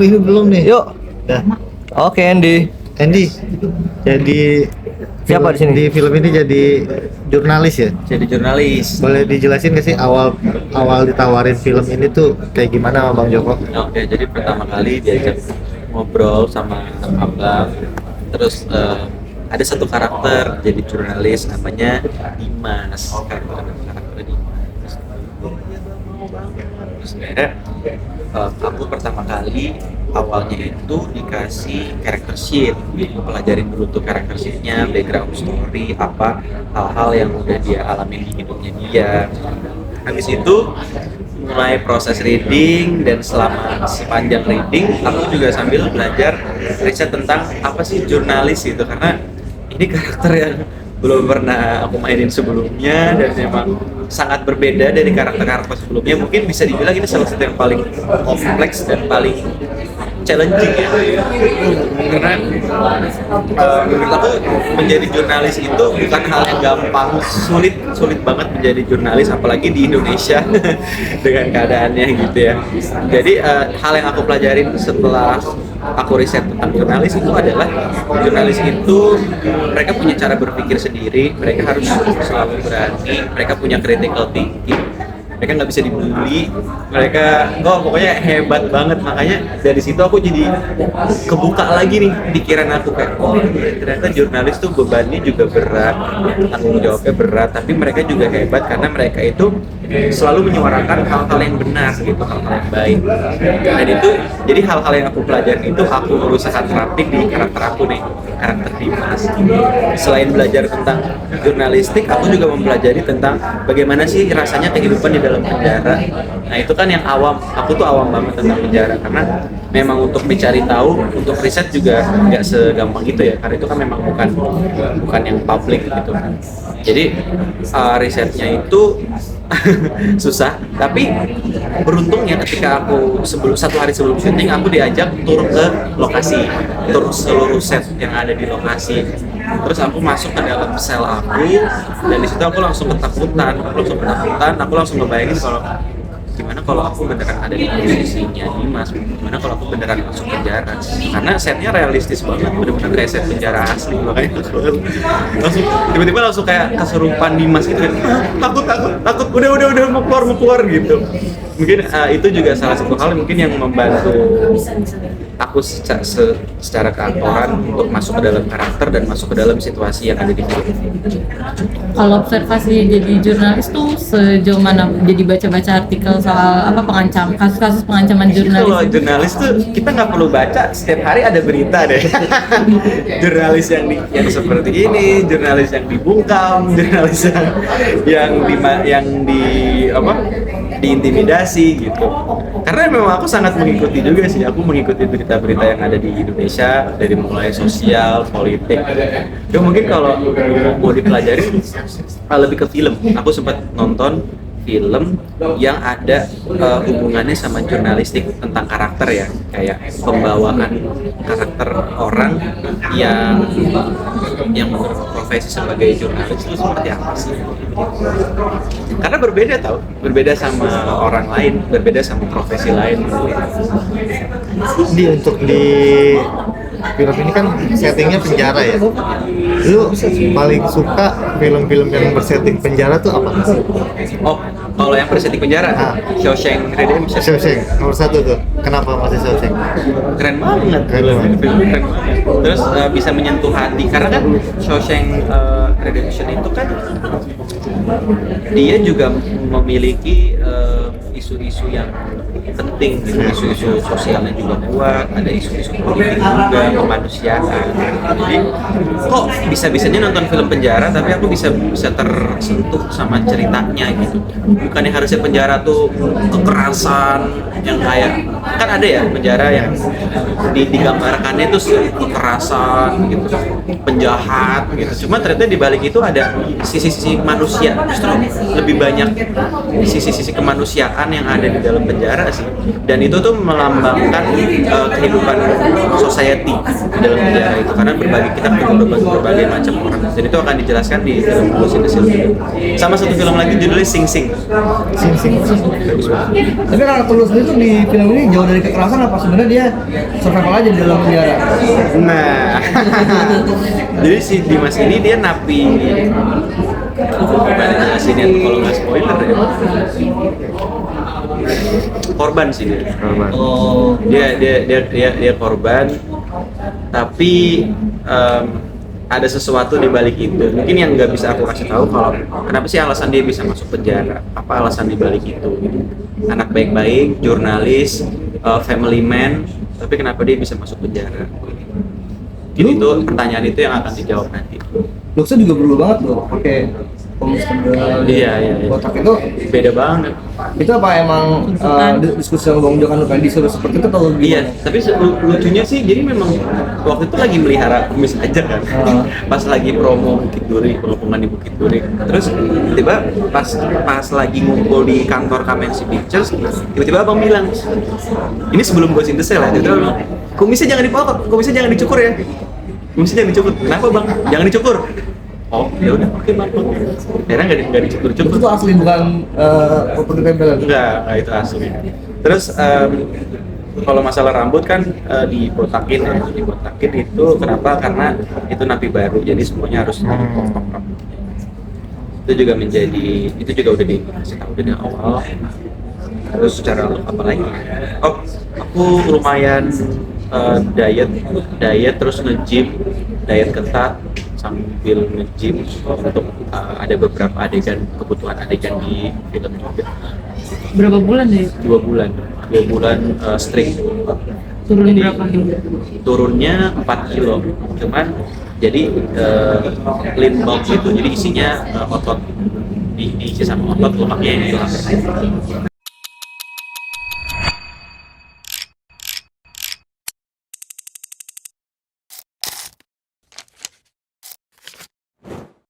review belum nih? Yuk. Dah. Oke, Andy. Andy, jadi Siapa di sini? Di film ini jadi jurnalis ya? Jadi jurnalis. Boleh dijelasin nggak sih awal ditawarin film ini tuh kayak gimana sama Bang Joko? Oke, jadi pertama kali diajak ngobrol sama Abang. Terus ada satu karakter jadi jurnalis namanya Dimas. Karakter Dimas. Terus akhirnya aku pertama kali awalnya itu dikasih character sheet, pelajarin dulu tuh character sheetnya, background story, apa hal-hal yang udah dia alami di hidupnya dia. Habis itu mulai proses reading, dan selama sepanjang reading aku juga sambil belajar riset tentang apa sih jurnalis gitu, karena ini karakter yang belum pernah aku mainin sebelumnya dan memang sangat berbeda dari karakter-karakter sebelumnya. Mungkin bisa dibilang ini salah satu yang paling kompleks dan paling challenging ya, karena menurut aku menjadi jurnalis itu bukan hal yang gampang, sulit banget menjadi jurnalis apalagi di Indonesia dengan keadaannya gitu ya. Jadi hal yang aku pelajarin setelah aku riset tentang jurnalis itu adalah jurnalis itu mereka punya cara berpikir sendiri, mereka harus selalu berani, mereka punya critical thinking, mereka nggak bisa dibully, mereka pokoknya hebat banget. Makanya dari situ aku jadi kebuka lagi nih pikiran aku, kayak ternyata jurnalis tuh bebannya juga berat, tanggung jawabnya berat, tapi mereka juga hebat karena mereka itu selalu menyuarakan hal-hal yang benar gitu, hal-hal yang baik. Dan itu jadi hal-hal yang aku pelajari itu aku berusaha terapin di karakter aku nih, karakter Dimas. Selain belajar tentang jurnalistik, aku juga mempelajari tentang bagaimana sih rasanya kehidupan di dalam penjara. Nah itu kan yang awam, aku tuh awam banget tentang penjara karena memang untuk dicari tahu, untuk riset juga nggak segampang itu ya, karena itu kan memang bukan yang publik gitu kan. Jadi risetnya itu susah, tapi beruntungnya ketika aku satu hari sebelum syuting aku diajak tur ke lokasi, tur seluruh set yang ada di lokasi. Terus aku masuk ke dalam sel aku, dan di situ aku langsung ketakutan, aku langsung ngebayangin gimana kalau aku beneran ada di posisinya Dimas, gimana kalau aku beneran masuk penjara, karena setnya realistis banget, bener-bener kayak set penjara asli. Makanya langsung tiba-tiba langsung kayak kesurupan Dimas gitu kan, takut, udah mau keluar gitu. Mungkin itu juga salah satu hal mungkin yang membantu aku secara keaktoran untuk masuk ke dalam karakter dan masuk ke dalam situasi yang ada di film. Kalau observasi jadi jurnalis tuh sejauh mana? Jadi baca-baca artikel soal kasus-kasus pengancaman jurnalis. Kalau jurnalis tuh kita nggak perlu baca, setiap hari ada berita deh. Jurnalis yang seperti ini, jurnalis yang dibungkam, jurnalis yang diintimidasi gitu. Karena memang aku sangat mengikuti juga sih, aku mengikuti berita-berita yang ada di Indonesia dari mulai sosial, politik. Ya mungkin kalau mau dipelajari lebih ke film. Aku sempat nonton film yang ada hubungannya sama jurnalistik tentang karakter ya, kayak pembawaan karakter orang yang berprofesi sebagai jurnalis itu seperti apa sih? Karena berbeda sama orang lain, berbeda sama profesi lain. Untuk di film ini kan settingnya penjara ya. Lu paling suka film-film yang bersetting penjara tuh apa sih? Oh, kalau yang bersetting penjara, Shawshank Redemption. Shawshank nomor 1 tuh. Kenapa masih Shawshank? Keren banget. Terus bisa menyentuh hati karena kan Shawshank Redemption itu kan dia juga memiliki isu-isu yang penting, isu-isu sosialnya juga kuat, ada isu-isu politik juga, kemanusiaan. Jadi kok bisa-bisanya nonton film penjara tapi aku bisa tersentuh sama ceritanya gitu. Bukannya harusnya penjara tuh kekerasan yang kayak, kan ada ya penjara yang digambarkannya tuh kekerasan gitu, penjahat gitu. Cuma ternyata di balik itu ada sisi-sisi manusia, justru lebih banyak sisi-sisi kemanusiaan yang ada di dalam penjara sih. Dan itu tuh melambangkan kehidupan society di dalam penjara itu, karena kita ketemu berbagai macam orang. Dan itu akan dijelaskan di film Ghost in the Shell juga. Sama satu film lagi judulnya Sing Sing. Sing Sing. Bagus banget. Tapi karakter lu sendiri tuh di film ini menjauh dari kekerasan apa sebenarnya dia survival aja di dalam penjara? Nah, jadi si Dimas ini dia napi. Gimana jelasinnya kalau nggak spoiler ya? Korban sih dia. Korban. Oh, Dia korban, tapi ada sesuatu di balik itu. Mungkin yang nggak bisa aku kasih tahu kalau kenapa sih alasan dia bisa masuk penjara. Apa alasan di balik itu? Gitu. Anak baik-baik, jurnalis, family man, tapi kenapa dia bisa masuk penjara? Mungkin itu pertanyaan itu yang akan dijawab nanti. looks-nya juga berubah banget loh, pakai komis tebal, Iya. botak itu. Beda banget. Itu apa emang diskusi sama Bang Jo kan lu pengen disuruh seperti itu atau gimana? Iya, tapi lucunya sih, jadi memang waktu itu lagi melihara kumis aja kan. Pas lagi promo Bukit Duri, pengepungan di Bukit Duri. Terus tiba pas lagi ngumpul di kantor Kamensi Pictures, tiba-tiba abang bilang, ini sebelum gue sintesel ya, tiba-tiba bilang, kumisnya jangan dipotong, kumisnya jangan dicukur ya. Kumisnya jangan dicukur. Kenapa bang? Jangan dicukur. Oh, ya udah, oke bang. Akhirnya nggak dicukur-cukur. Itu tuh asli bukan properti tempelan? Enggak itu asli. Terus kalau masalah rambut kan dibotakin ya, dibotakin itu kenapa? Karena itu napi baru, jadi semuanya harus dipotong rambutnya. Itu juga udah dikasih tahu dari awal. Terus secara apa lagi? Oh, aku lumayan diet terus nge-gym, diet ketat sambil nge-gym untuk ada beberapa kebutuhan adegan di film juga. Berapa bulan deh? 2 bulan strict. Turun Jadi, berapa kilo? turunnya 4 kilo, cuman jadi lean bulk gitu, jadi isinya otot, diisi sama otot, lemaknya yang hilang.